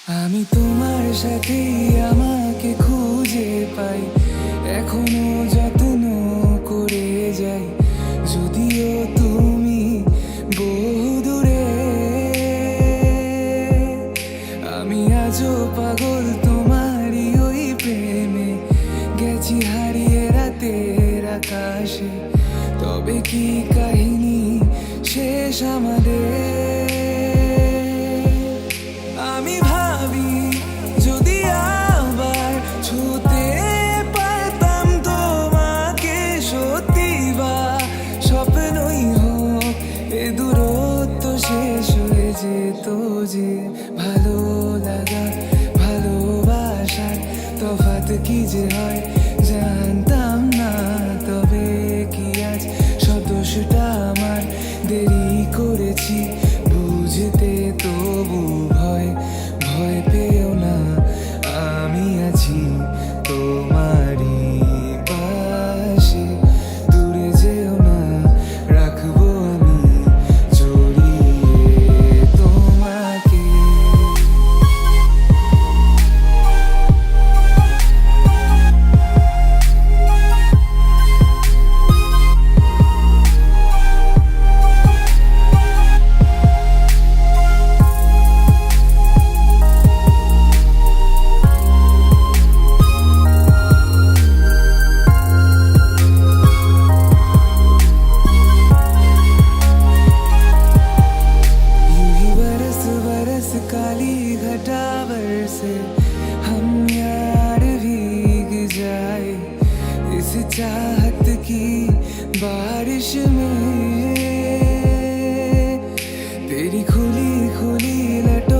আমি তোমার সাথে আমাকে খুঁজে পাই, এখনো যত্ন করে যাই, যদিও তুমি বহুদূরে। আমি আজও পাগল তোমারই ওই প্রেমে, গেছি হারিয়ে রাতের আকাশে। তবে কি কাহিনী শেষ আমাদের? আমি ভাবি যদি আবার ছুতে পারতাম তোমাকে, সত্যি বা স্বপ্নই হোক এ দূরত্ব শেষ হয়ে যেত যে। ভালো লাগা ভালোবাসার তফাৎ কি যে হয় জানতাম না। তবে কি আজ সব দোষটা আমার, দেরি করেছি বুঝতে, তবু ভয় ভয় পেও না, আমি আছি তোমারই পাশে। দূরে যেও না, রাখবো আমি জড়িয়ে তোমাকে। काली घटावर से हम यार भीग जाए इस चाहत की बारिश में। तेरी खुली खुली लटों